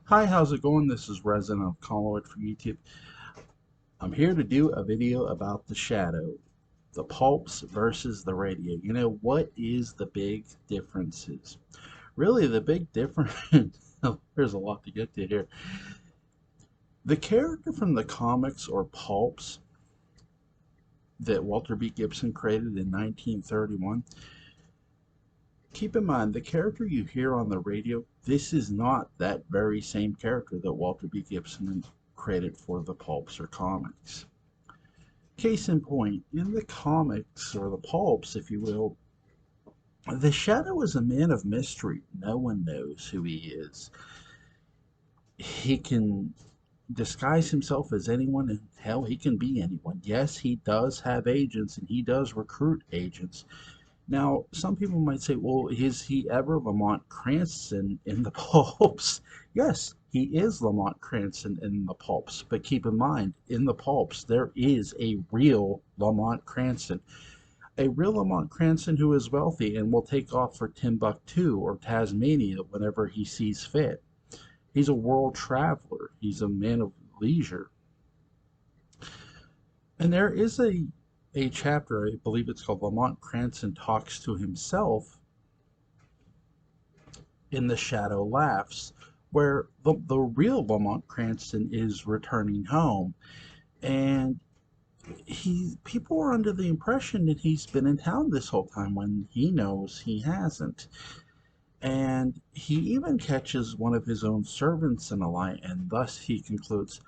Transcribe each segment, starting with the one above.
Hi, how's it going? This is Resin of Colloid from YouTube. I'm here to do a video about the shadow, the pulps versus the radio. What is the big differences? Really, the big difference, there's a lot to get to here. The character from the comics or pulps that Walter B. Gibson created in 1931, keep in mind the character you hear on the radio, this is not that very same character that Walter B. Gibson created for the pulps or comics. Case in point, in the comics, or the pulps, if you will, the Shadow is a man of mystery. No one knows who he is. He can disguise himself as anyone, and hell, he can be anyone. Yes, he does have agents, and he does recruit agents. Now, some people might say, well, is he ever Lamont Cranston in the pulps? Yes, he is Lamont Cranston in the pulps. But keep in mind, in the pulps, there is a real Lamont Cranston. A real Lamont Cranston who is wealthy and will take off for Timbuktu or Tasmania whenever he sees fit. He's a world traveler. He's a man of leisure. And there is a chapter, I believe it's called Lamont Cranston Talks to Himself in The Shadow Laughs, where the real Lamont Cranston is returning home. And people are under the impression that he's been in town this whole time when he knows he hasn't. And he even catches one of his own servants in a lie, and thus he concludes,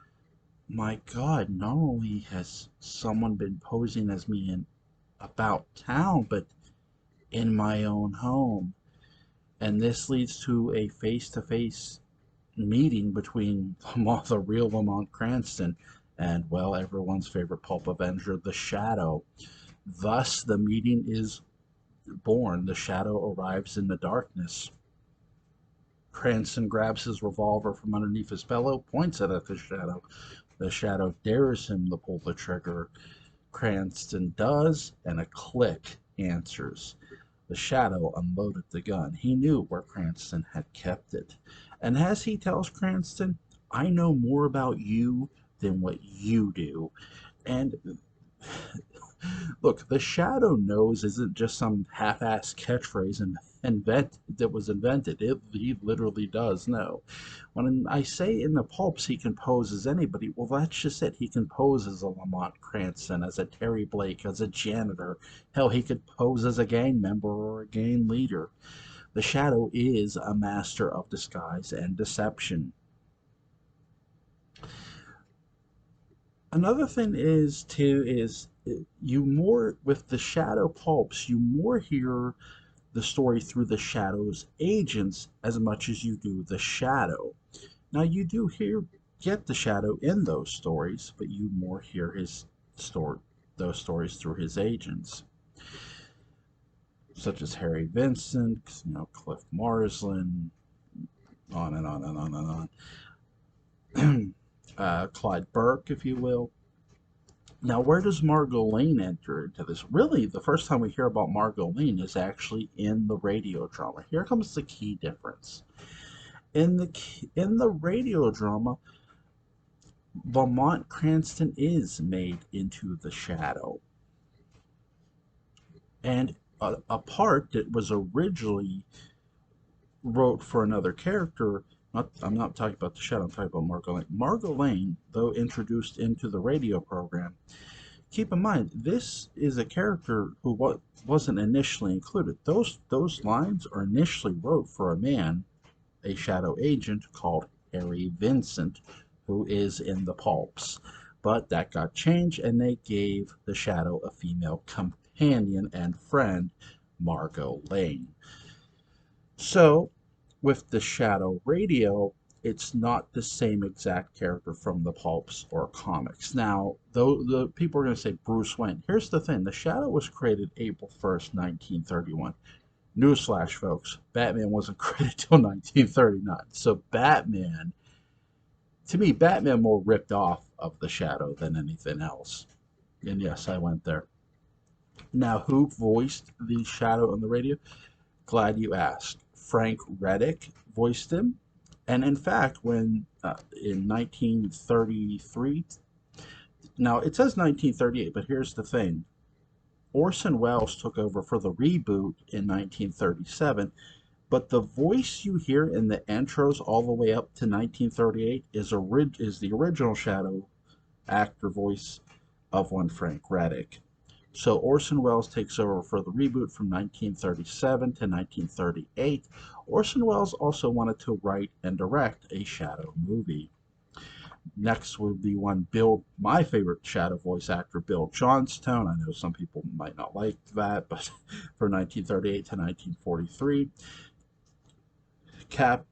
my God, not only has someone been posing as me in about town, but in my own home. And this leads to a face-to-face meeting between the real Lamont Cranston and, well, everyone's favorite pulp avenger, the Shadow. Thus, the meeting is born. The Shadow arrives in the darkness. Cranston grabs his revolver from underneath his pillow, points it at the Shadow. The Shadow dares him to pull the trigger. Cranston does, and a click answers. The Shadow unloaded the gun. He knew where Cranston had kept it. And as he tells Cranston, I know more about you than what you do. And look, the Shadow knows isn't just some half-assed catchphrase that was invented. He literally does know. When I say in the pulps he can pose as anybody, well, that's just it. He can pose as a Lamont Cranston, as a Terry Blake, as a janitor. Hell, he could pose as a gang member or a gang leader. The Shadow is a master of disguise and deception. Another thing is too is you more with the Shadow pulps, you more hear the story through the Shadow's agents as much as you do the Shadow. Now you do get the Shadow in those stories, but you more hear those stories through his agents, such as Harry Vincent, Cliff Marsland, on and on and on and on. Clyde Burke, if you will. Now, where does Margot Lane enter into this? Really, the first time we hear about Margot Lane is actually in the radio drama. Here comes the key difference. In the radio drama, Lamont Cranston is made into the Shadow. And a part that was originally wrote for another character, I'm not talking about the Shadow, I'm talking about Margot Lane. Margot Lane, though introduced into the radio program, keep in mind, this is a character who wasn't initially included. Those lines are initially wrote for a man, a Shadow agent called Harry Vincent, who is in the pulps. But that got changed, and they gave the Shadow a female companion and friend, Margot Lane. So, with the Shadow radio, it's not the same exact character from the pulps or comics. Now, though the people are going to say Bruce Wayne. Here's the thing: the Shadow was created April 1st, 1931. Newsflash, folks: Batman wasn't created till 1939. So to me, Batman more ripped off of the Shadow than anything else. And yes, I went there. Now, who voiced the Shadow on the radio? Glad you asked. Frank Reddick voiced him. And in fact, when in 1933, now it says 1938, but here's the thing. Orson Welles took over for the reboot in 1937, but the voice you hear in the intros all the way up to 1938 is the original Shadow actor voice of one Frank Reddick. So Orson Welles takes over for the reboot from 1937 to 1938. Orson Welles also wanted to write and direct a Shadow movie. Next would be one Bill, my favorite Shadow voice actor, Bill Johnstone. I know some people might not like that, but for 1938 to 1943.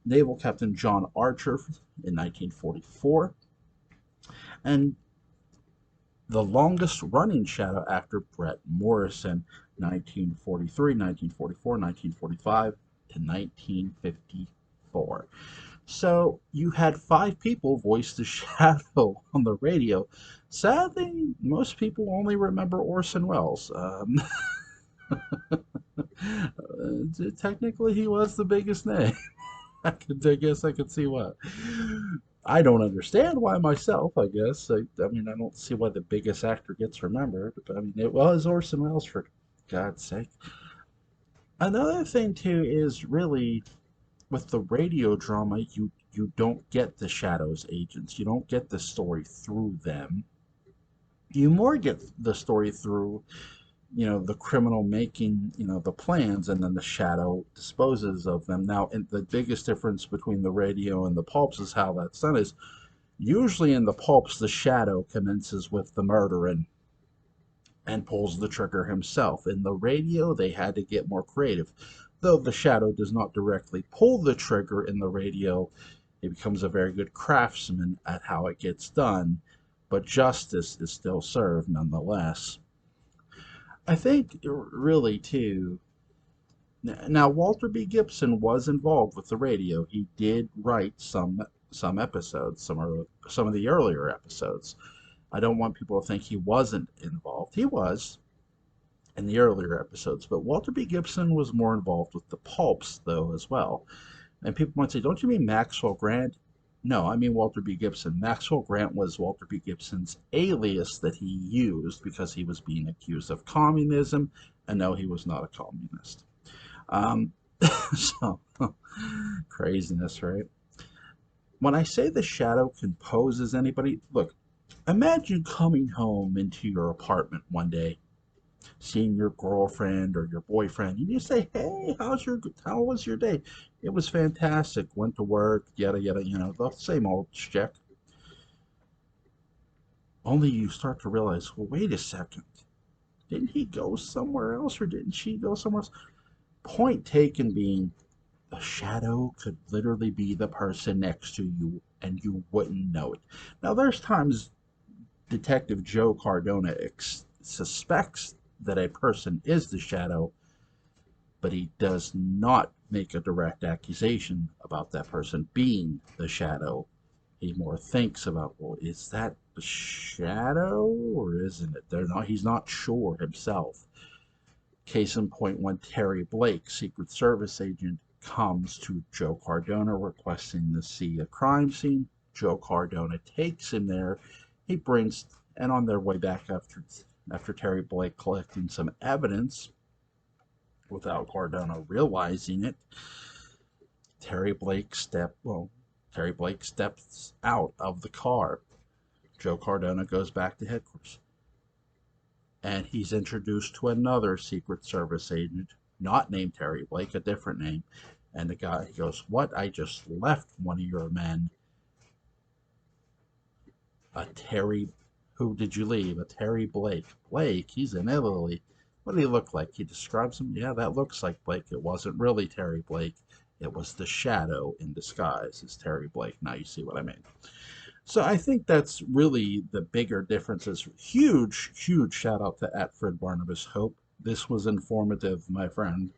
Naval Captain John Archer in 1944. And the longest running Shadow actor, Brett Morrison, 1943, 1944, 1945 to 1954. So you had five people voice the Shadow on the radio. Sadly, most people only remember Orson Welles. Technically, he was the biggest name. I guess I could see why. I don't understand why myself, I guess. I mean, I don't see why the biggest actor gets remembered. But I mean, it was Orson Welles, for God's sake. Another thing, too, is really with the radio drama, you don't get the Shadows agents. You don't get the story through them. You more get the story through, the criminal making, the plans, and then the Shadow disposes of them. Now, and the biggest difference between the radio and the pulps is how that's done is usually in the pulps, the Shadow commences with the murder and pulls the trigger himself. In the radio, they had to get more creative. Though the Shadow does not directly pull the trigger in the radio, he becomes a very good craftsman at how it gets done, but justice is still served nonetheless. I think really too. Now Walter B. Gibson was involved with the radio. He did write some episodes, some of the earlier episodes. I don't want people to think he wasn't involved. He was in the earlier episodes, but Walter B. Gibson was more involved with the pulps though as well. And people might say, "Don't you mean Maxwell Grant?" No, I mean Walter B. Gibson. Maxwell Grant was Walter B. Gibson's alias that he used because he was being accused of communism, and no, he was not a communist. Um, so, craziness, right? When I say the Shadow composes anybody, look, imagine coming home into your apartment one day, seeing your girlfriend or your boyfriend, and you say, "Hey, how was your day?" "It was fantastic. Went to work, yada yada, the same old shtick." Only you start to realize, well, wait a second. Didn't he go somewhere else, or didn't she go somewhere else? Point taken being, the Shadow could literally be the person next to you, and you wouldn't know it. Now, there's times Detective Joe Cardona suspects that a person is the Shadow, but he does not make a direct accusation about that person being the Shadow. He more thinks about, well, is that the Shadow or isn't it? He's not sure himself. Case in point, when Terry Blake, Secret Service agent, comes to Joe Cardona requesting to see a crime scene, Joe Cardona takes him there. He brings, and on their way back after Terry Blake collecting some evidence, without Cardona realizing it, Terry Blake steps out of the car. Joe Cardona goes back to headquarters, and he's introduced to another Secret Service agent, not named Terry Blake, a different name. And the guy, he goes, "What? I just left one of your men." "A Terry, who did you leave?" "A Terry Blake." "Blake? He's in Italy. What did he look like?" He describes him. "Yeah, that looks like Blake." It wasn't really Terry Blake. It was the Shadow in disguise as Terry Blake. Now you see what I mean. So I think that's really the bigger differences. Huge, huge shout out to @Fred Barnabas Hope. This was informative, my friend.